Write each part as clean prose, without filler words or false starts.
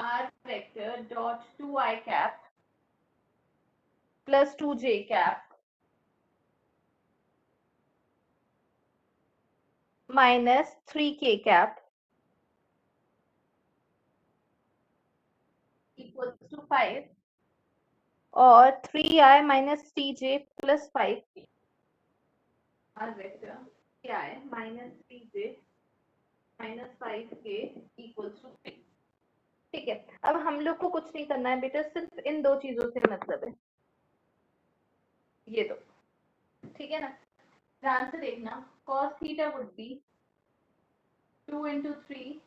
r vector dot 2I cap plus 2j cap minus 3k cap equals to 5 और 3i minus tj plus 5k r vector 3i minus tj minus 5k equals to 3। ठीक है, अब हम लोग को कुछ नहीं करना है बेटा, सिर्फ इन दो चीजों से मतलब है, ये दो, ठीक है ना। ध्यान से देखना, cos theta would be 2 into 3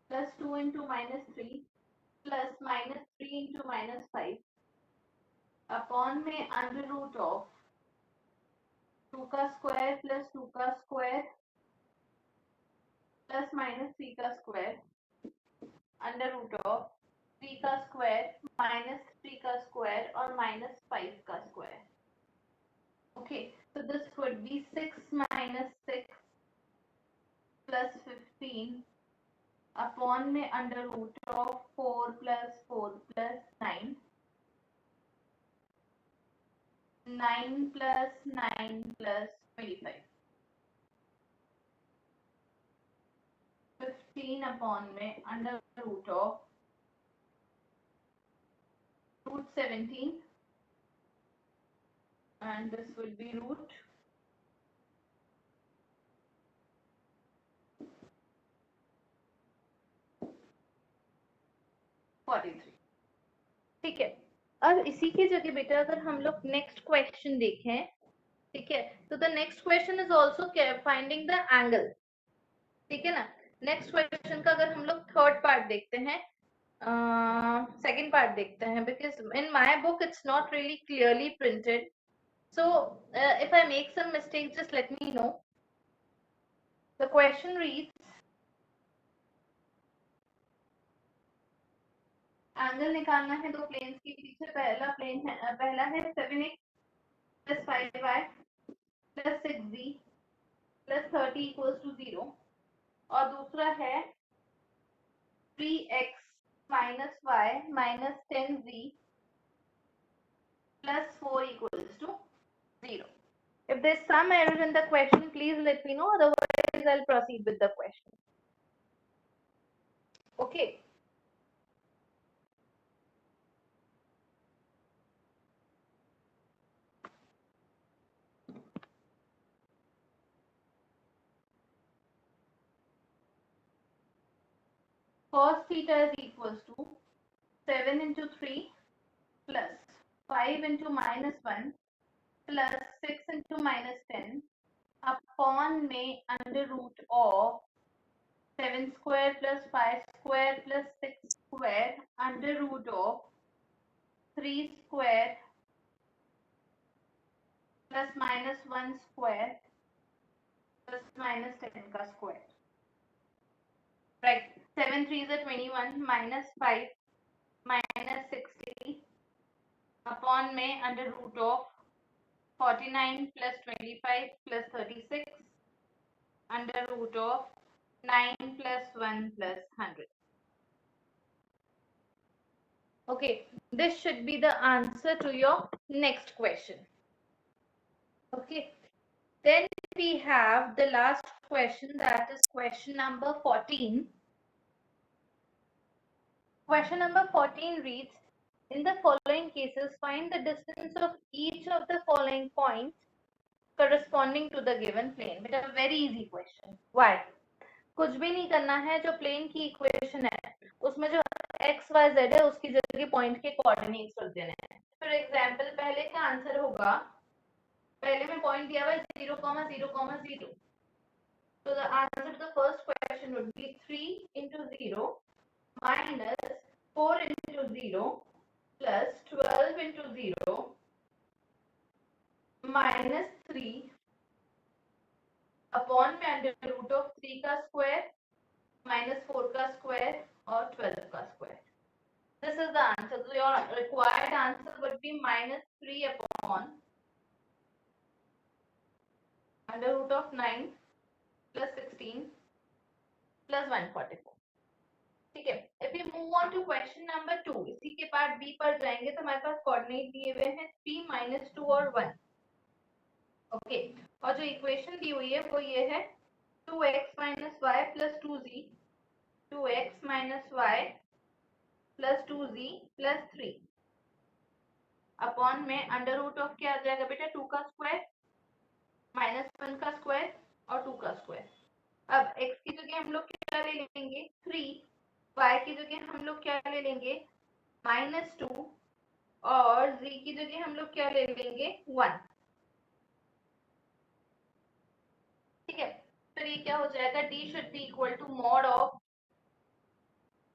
plus 2 into minus 3 plus minus 3 into minus 5 upon में अंडर रूट ऑफ 2 का स्क्वायर प्लस 2 का स्क्वायर प्लस माइनस 3 का स्क्वायर अंडर रूट ऑफ 3 का स्क्वायर माइनस 3 का स्क्वायर और माइनस 5 का square. Okay, so this would be 6 minus 6 plus 15 upon में under root of 4 plus 4 plus 9 9 plus 9 plus 25 15 upon में under root of root 17 and this will be root 43। ठीक है, अब इसी की जगह बेटा अगर हम लोग नेक्स्ट क्वेश्चन देखें, ठीक है, तो the next question is also finding the angle, ठीक है ना। नेक्स्ट क्वेश्चन का अगर हम लोग थर्ड पार्ट देखते हैं, सेकंड पार्ट देखते हैं, because in my book it's not really clearly printed, so if I make some mistakes just let me know. The question reads, angle निकालना है दो प्लेन्स के बीच में, पहला है 7x plus 5y plus 6z plus 30 equals to 0 और दूसरा है 3x minus y minus 10z plus 4 equals to 0. If there's some error in the question, please let me know, otherwise I'll proceed with the question. Okay. Cos theta is equals to 7 into 3 plus 5 into minus 1 plus 6 into minus 10 upon में under root of 7 square plus 5 square plus 6 square under root of 3 square plus minus 1 square plus minus 10 का square. Right, 7 3s are 21 minus 5 minus 60 upon में under root of 49 plus 25 plus 36 under root of 9 plus 1 plus 100. Okay, this should be the answer to your next question. Okay, then we have the last question, that is question number 14. Question number 14 reads, in the following cases find the distance of each of the following points corresponding to the given plane. But a very easy question. Why? कुछ भी नहीं करना है, जो plane की equation है उसमें जो एक्स वाई जेड है उसकी जगह पॉइंट के कोऑर्डिनेट्स रख देने हैं। फॉर एग्जांपल पहले का आंसर होगा, पहले में पॉइंट दिया हुआ है 0, 0, 0, so the answer to the first question would be 3 into 0 minus 4 into 0 plus 12 into 0 minus 3 upon में अंडर रूट ऑफ 3 का स्क्वायर minus 4 का स्क्वायर और 12 का square. This is the answer. So your required answer would be minus 3 upon under root of 9 plus 16 plus 144. ठीक है. If we move on to question number 2. इसी के part B पर जाएंगे तो हमारे पास कोऑर्डिनेट दिए हुए हैं 3 - 2 और 1. ओके, और जो इक्वेशन दी हुई है वो ये है 2x - y + 2z, 2x - y + 2z + 3 upon में अंडर रूट ऑफ क्या आ जाएगा बेटा, 2 का स्क्वायर -1 का स्क्वायर और 2 का स्क्वायर. अब x की जगह हम लोग क्या ले लेंगे 3, y की जगह हम लोग क्या ले लेंगे -2 और z की जगह हम लोग क्या ले लेंगे 1. ठीक है, फिर ये क्या हो जाएगा, d should be equal to mod of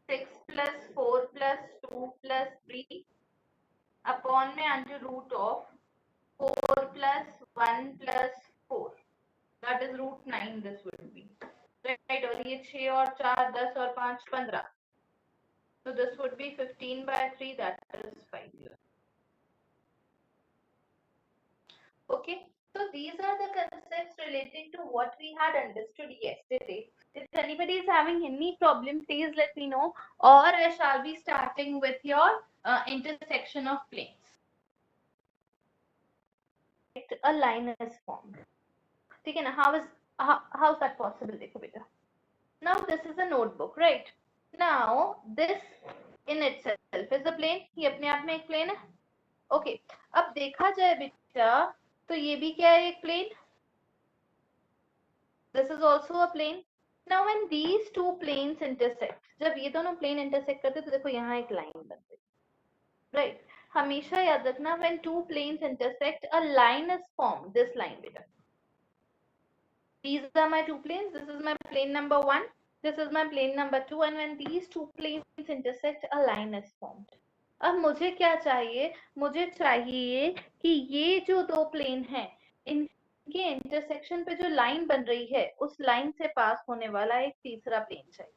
6 + 4 + 2 + 3 upon में under root of 4 + 1 + 4, that is √9. This would be right. और ये 6 और 4 10 और 5 15, so this would be 15/3, that is 5. Okay, so these are the concepts relating to what we had understood yesterday. If anybody is having any problem, please let me know, or I shall be starting with your intersection of planes. A line is formed. ठीक है ना, how is that possible? देखो बेटा, now this is a notebook, right? Now this in itself is a plane. ये अपने आप में एक plane है. Okay, अब देखा जाए बेटा तो ये भी क्या है, एक plane. This is also a plane. Now when these two planes intersect, जब ये दोनों plane intersect करते तो देखो यहाँ एक line बन गई, right? हमेशा याद रखना, when two planes intersect, a line is formed. This line बेटा. These are my two planes. This is my plane number 1. This is my plane number 2. And when these two planes intersect, a line is formed. अब मुझे क्या चाहिए, मुझे चाहिए कि ये जो दो प्लेन हैं इनके इंटरसेक्शन पे जो लाइन बन रही है उस लाइन से पास होने वाला एक तीसरा प्लेन चाहिए.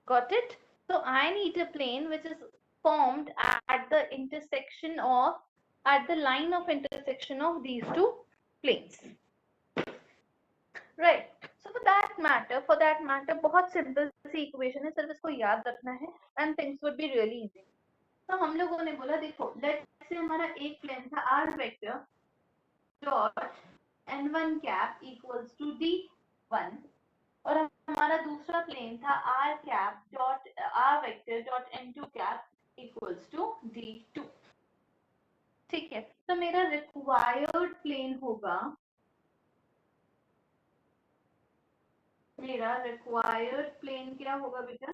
Got it? So I need a plane which is formed at the intersection of, at the line of intersection of these two planes. Right. So for that matter बहुत सिंपल सी equation है, सिर्फ इसको याद रखना है and things would be really easy. तो हम लोगों ने बोला देखो, लेट्स से हमारा एक प्लेन था r vector dot n1 cap equals to d1 और हमारा दूसरा प्लेन था r cap dot r vector dot n2 cap equals to d2. ठीक है, तो मेरा रिक्वायर्ड प्लेन होगा, मेरा रिक्वायर्ड प्लेन क्या होगा बेटा,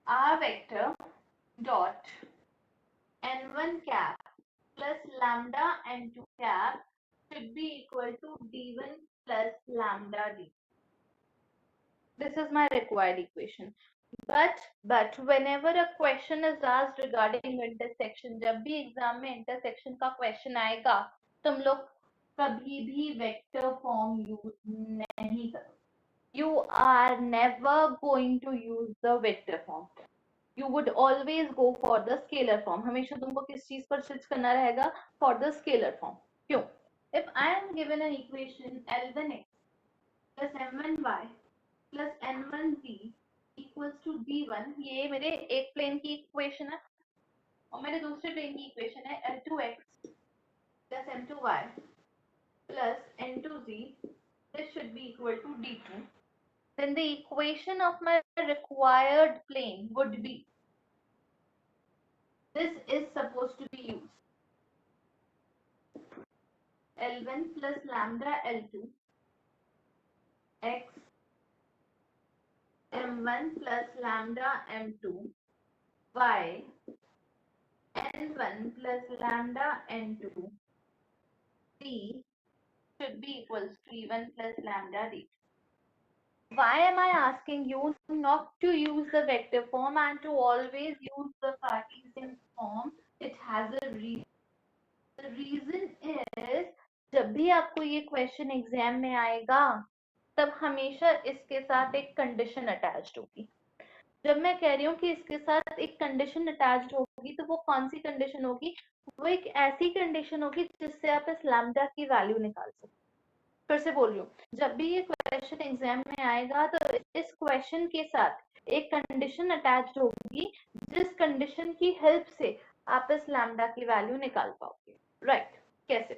r vector dot n1 cap plus lambda n2 cap should be equal to d1 plus lambda d. This is my required equation. But whenever a question is asked regarding intersection, जब भी exam में intersection का question आएगा तुम लोग कभी भी vector form use नहीं करो. You are never going to use the vector form. You would always go for the scalar form. हमेशा तुमको किस चीज पर स्विच करना रहेगा, for the scalar form. क्यों? If I am given an equation L1x plus M1y plus N1z equals to D1, ये मेरे एक प्लेन की इक्वेशन है और मेरे दूसरे प्लेन की इक्वेशन है L2x plus M2y plus N2z. This should be equal to D2. Then the equation of my required plane would be, this is supposed to be used, L1 plus lambda L2 x M1 plus lambda M2 y N1 plus lambda N2 d should be equals to E1 plus lambda d. Why am I asking you not to use the vector form and to always use the Cartesian form? It has a reason. The reason is, जब भी आपको ये question exam में आएगा तब हमेशा इसके साथ एक कंडीशन अटैच्ड होगी. जब मैं कह रही हूँ कि इसके साथ एक कंडीशन अटैच्ड होगी तो वो कौन सी कंडीशन होगी, वो एक ऐसी कंडीशन होगी जिससे आप इस लैम्डा की वैल्यू निकाल सकते. फिर से बोल रही हूँ, जब भी ये क्वेश्चन एग्जाम में आएगा तो इस क्वेश्चन के साथ एक कंडीशन अटैच होगी जिस कंडीशन की हेल्प से आप इस लैम्डा की वैल्यू निकाल पाओगे, राइट? कैसे,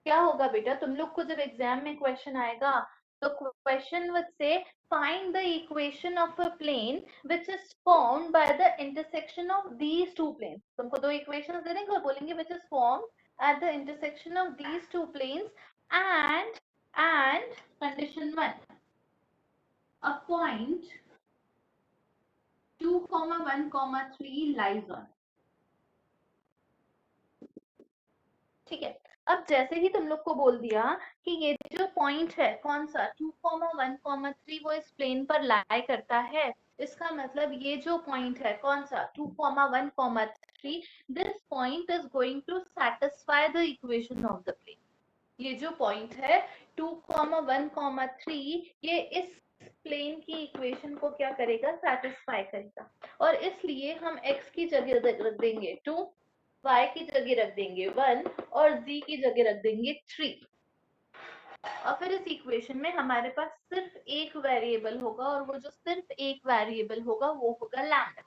क्या होगा बेटा, तुम लोग को जब एग्जाम में क्वेश्चन आएगा तो क्वेश्चन विच से find the equation of a plane which is formed by the intersection of these two planes. तुमको दो इक्वेशंस दे देंगे और बोलेंगे which is formed at the intersection of these two planes and condition 1, a point 2, 1, 3 lies on। ठीक है, अब जैसे ही तुम लोग को बोल दिया कि ये जो पॉइंट है कौन सा 2, 1, 3 वो इस प्लेन पर लाई करता है, इसका मतलब ये जो पॉइंट है कौन सा 2, 1, 3, this point is going to satisfy the equation of the plane. ये जो पॉइंट है 2, 1, 3 ये इस प्लेन की इक्वेशन को क्या करेगा, सेटिस्फाई करेगा। और इसलिए हम x की जगह रख देंगे 2, y की जगह रख देंगे 1 और z की जगह रख देंगे 3। और फिर इस इक्वेशन में हमारे पास सिर्फ एक वेरिएबल होगा और वो जो सिर्फ एक वेरिएबल होगा वो होगा लैम्डा।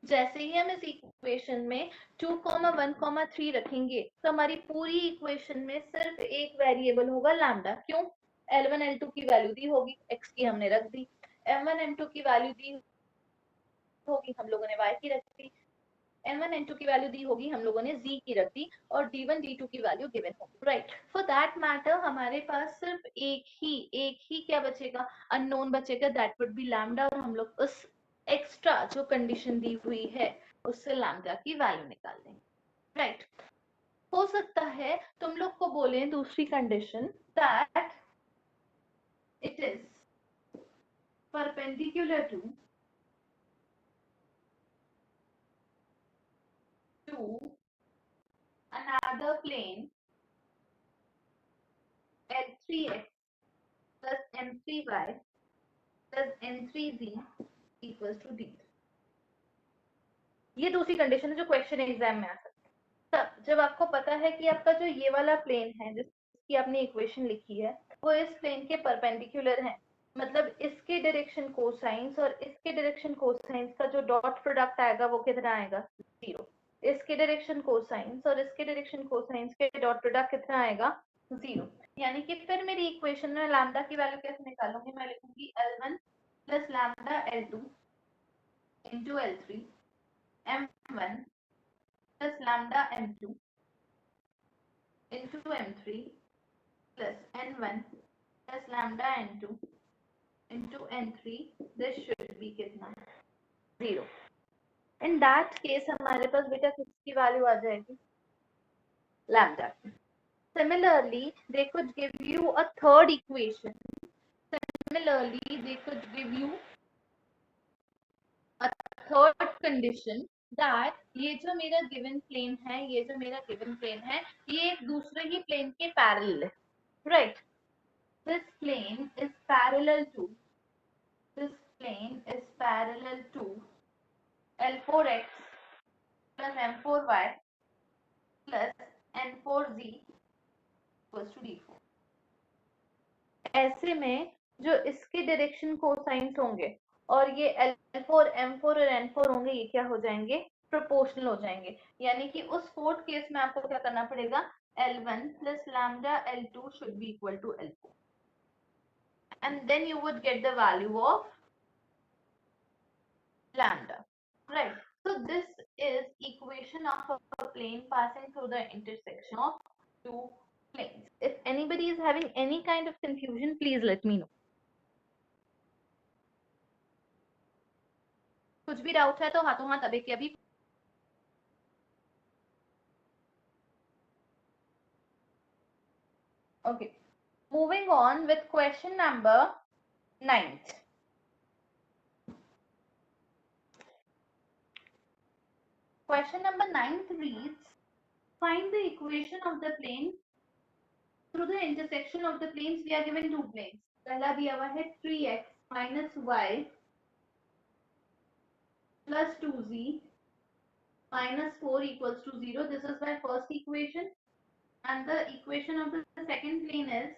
जैसे ही हम इस इक्वेशन में 2, 1, 3 रखेंगे तो हमारी पूरी इक्वेशन में सिर्फ एक वेरिएबल होगा लैम्डा। क्यों? L1 L2 की वैल्यू दी होगी, x की हमने रख दी, M1 M2 की वैल्यू दी होगी, हम लोगों ने y की रख दी, N1 N2 की वैल्यू दी होगी, हम लोगों ने z की रख दी, और D1 D2 की वैल्यू गिवन होगी, राइट? फॉर दैट मैटर हमारे पास सिर्फ एक ही क्या बचेगा, अननोन बचेगा, दैट वुड बी लैम्डा। और हम लोग उस एक्स्ट्रा जो कंडीशन दी हुई है उससे लैम्डा की वैल्यू निकाल लेंगे, राइट? हो सकता है तुम लोग को बोले दूसरी condition that it is perpendicular to another plane L3x plus M3y plus N3z equals to D। ये दूसरी कंडीशन है जो क्वेश्चन एग्जाम में आ सकती है। तब जब आपको पता है कि आपका जो ये वाला प्लेन है जिसकी आपने इक्वेशन लिखी है वो इस प्लेन के परपेंडिकुलर है, मतलब इसके डायरेक्शन कोसाइंस और इसके डायरेक्शन कोसाइंस का जो डॉट प्रोडक्ट आएगा वो कितना आएगा, 0। इसके डायरेक्शन कोसाइंस और इसके डायरेक्शन कोसाइंस के डॉट प्रोडक्ट कितना आएगा, 0। यानी कि फिर मेरी इक्वेशन में लैम्डा की वैल्यू कैसे निकालूंगी, मैं लिखूंगी L1 plus lambda L2 into L3 M1 plus lambda M2 into M3 plus N1 plus lambda N2 into N3, this should be कितना, 0। In that case हमारे पास बेटा किसकी वैल्यू आ जाएगी, lambda। Similarly, they could give you a third equation. Similarly, they could give you a third condition that ये जो मेरा given plane है, ये जो मेरा given plane है, ये एक दूसरे ही plane के parallel है, right? This plane is parallel to L4x plus M4y plus N4z equals to D4। ऐसे में जो इसके डायरेक्शन कोसाइंस होंगे और ये L4 M4 और N4 होंगे, ये क्या हो जाएंगे, प्रोपोर्शनल हो जाएंगे। यानी कि उस फोर्थ केस में आपको क्या करना पड़ेगा, L1 plus lambda L2 should be equal to L4 and then you would get the value of lambda, right? So this is equation of a plane passing through the intersection of two planes. If anybody is having any kind of confusion, please let me know. कुछ भी doubt है तो हाथों हाथ अभी के अभी। Okay, moving on with question number 9. Question number 9 reads, find the equation of the plane through the intersection of the planes। we are given two planes, पहला दिया हुआ है 3x minus y plus 2z minus 4 equals to 0. This is my first equation, and the equation of the second plane is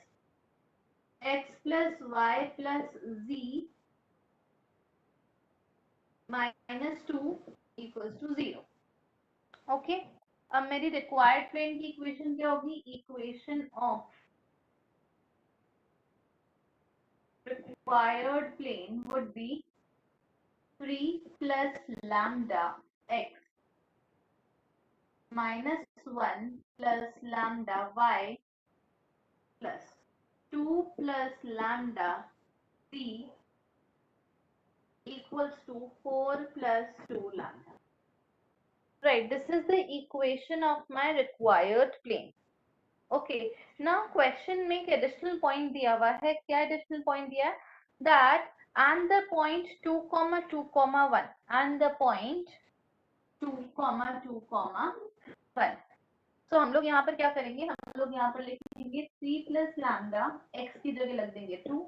x plus y plus z -2 equals to 0. Okay, अब मेरी required plane की equation क्या होगी? Equation of required plane would be 3 plus lambda x minus 1 plus lambda y plus 2 plus lambda c equals to 4 plus 2 lambda. Right, this is the equation of my required plane. Okay, now question में एक additional point दिया हुआ है. क्या additional point दिया है? That and the point 2, 2, 1 and the point 2, 2, 1. So हम लोग यहाँ पर क्या करेंगे? हम लोग यहाँ पर लिखेंगे 3 plus lambda x की जगह लग देंगे 2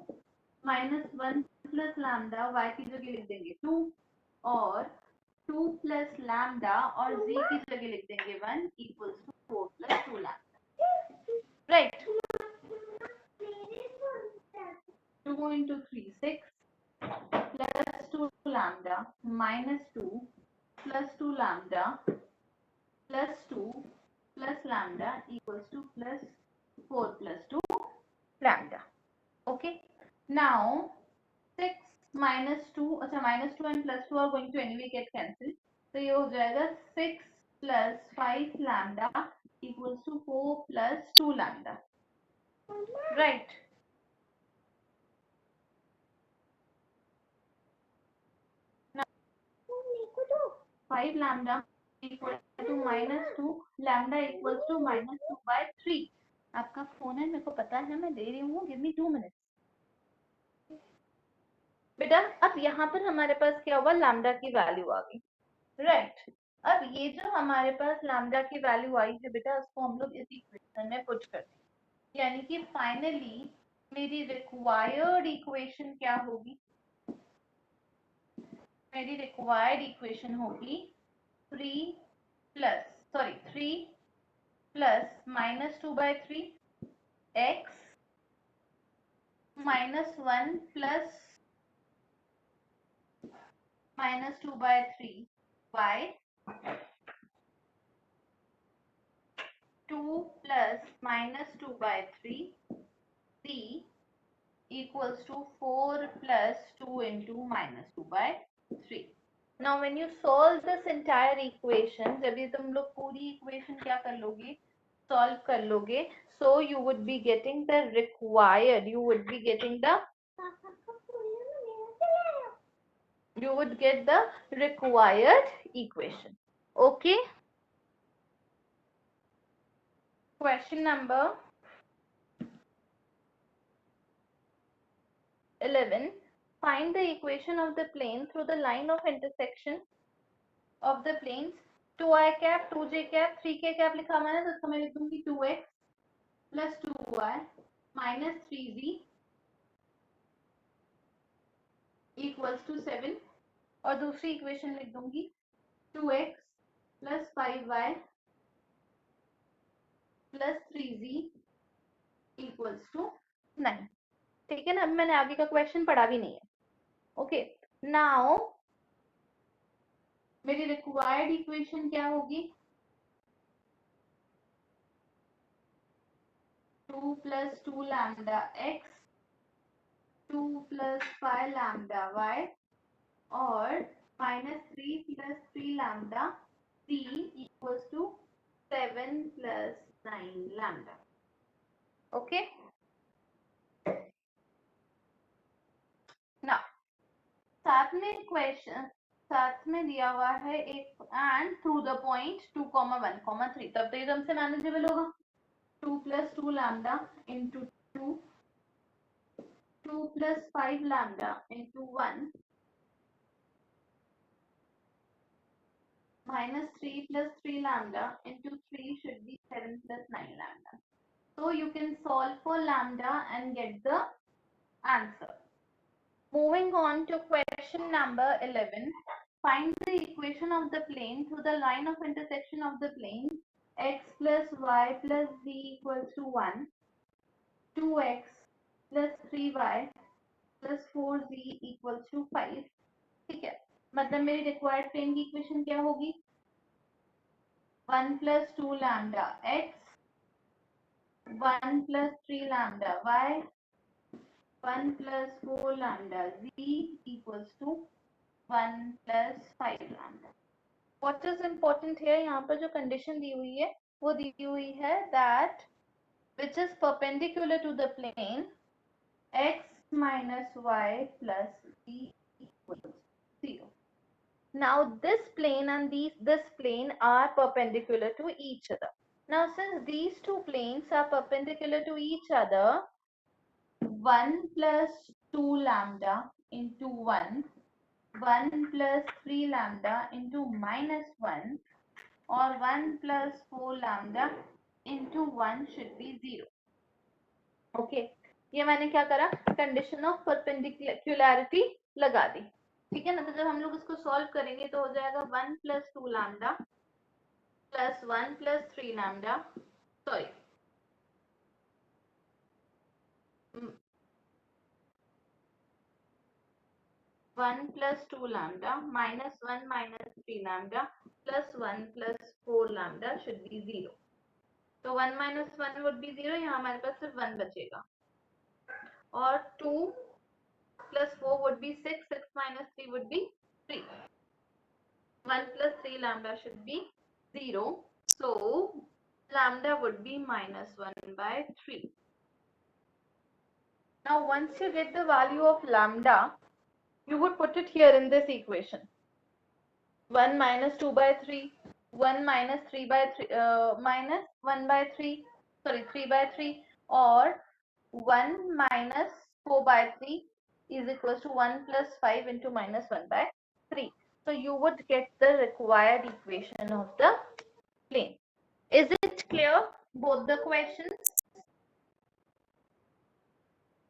minus 1 plus lambda y की जगह लिख देंगे 2 और 2 plus lambda और z की जगह लिख देंगे 1 equals to 4 plus 2 lambda. Right. 2 into 3, 6 plus 2 lambda minus 2 plus 2 lambda plus 2 plus lambda equals to plus 4 plus 2 lambda. Okay. Now 6 minus 2, अच्छा minus 2 and plus 2 are going to anyway get cancelled. तो ये हो जाएगा 6 plus 5 lambda equals to 4 plus 2 lambda. Right. Now 5 lambda equal to minus 2 lambda equals to minus 2 by 3. आपका phone है, मेरे को पता है, मैं दे रही हूँ. Give me 2 minutes. बेटा अब यहाँ पर हमारे पास क्या हुआ? लैम्डा की वैल्यू आ गई. राइट. अब ये जो हमारे पास लैम्डा की वैल्यू आई है बेटा, उसको हम लोग इस इक्वेशन में पुट करते हैं. यानी कि फाइनली मेरी रिक्वायर्ड इक्वेशन क्या होगी? मेरी रिक्वायर्ड इक्वेशन होगी 3 plus minus 2 by 3 x minus 1 plus minus 2 by 3 y 2 plus minus 2 by 3 c equals to 4 plus 2 into minus 2 by 3. Now when you solve this entire equation, जब ये तुम लोग पूरी equation क्या कर लोगे? Solve कर लोगे. So you would be getting the required. You would get the required equation. Okay. Question number 11. Find the equation of the plane through the line of intersection of the planes 2i cap, 2j cap, 3k cap लिखा मैंने, तो इसको मैं लिख दूंगी 2x plus 2y minus 3z equals to 7 और दूसरी equation लिख दूंगी 2x plus 5y plus 3z equals to 9. ठीक है ना? अभी मैंने आगे का क्वेश्चन पढ़ा भी नहीं है. ओके, नाउ मेरी रिक्वायर्ड इक्वेशन क्या होगी? 2 plus 2 lambda x 2 plus 5 lambda y और minus 3 plus 3 lambda c equals to 7 plus 9 lambda. Okay. Now साथ में क्वेश्चन साथ में दिया हुआ है एक एंड थ्रू द पॉइंट 2, 1, 3. तब तो एकदम से मैनेजेबल होगा. 2 plus 2 lambda into 2 2 plus 5 lambda into 1 minus 3 plus 3 lambda into 3 should be 7 plus 9 lambda. So you can solve for lambda and get the answer. Moving on to question number 11. Find the equation of the plane through the line of intersection of the plane x plus y plus z equals to 1, 2x plus 3y plus 4z equals to 5. ठीक है. मतलब मेरी required plane की equation क्या होगी? 1 + 2 lambda x, 1 + 3 lambda y, 1 + 4 lambda z equals to 1 + 5 lambda. What is important here? यहाँ पर जो कंडीशन दी हुई है वो दी हुई है that which is perpendicular to the plane x minus y plus z equals 0. Now this plane and this plane are perpendicular to each other. Now since these two planes are perpendicular to each other, 1 + 2 lambda into 1, 1 + 3 lambda into -1 or 1 + 4 lambda into 1 should be 0. Okay. ये मैंने क्या करा? Condition of perpendicularity लगा दी. ठीक है ना. तो जब हम लोग इसको सॉल्व करेंगे तो हो जाएगा 1 + 2 lambda plus 1 + 3 lambda, sorry 1 + 2 lambda -1 - 3 lambda plus 1 + 4 lambda should be 0. तो 1 - 1 वुड बी 0. यहाँ हमारे पास सिर्फ 1 बचेगा और 2 + 4 would be 6, 6 - 3 would be 3. 1 + 3 lambda should be 0. So lambda would be -1/3. Now once you get the value of lambda, you would put it here in this equation. 1 - 2/3, 1 - 3/3, -1/3, sorry 3/3, or 1 - 4/3 is equals to 1 + 5 into -1/3. So you would get the required equation of the plane. Is it clear, both the questions?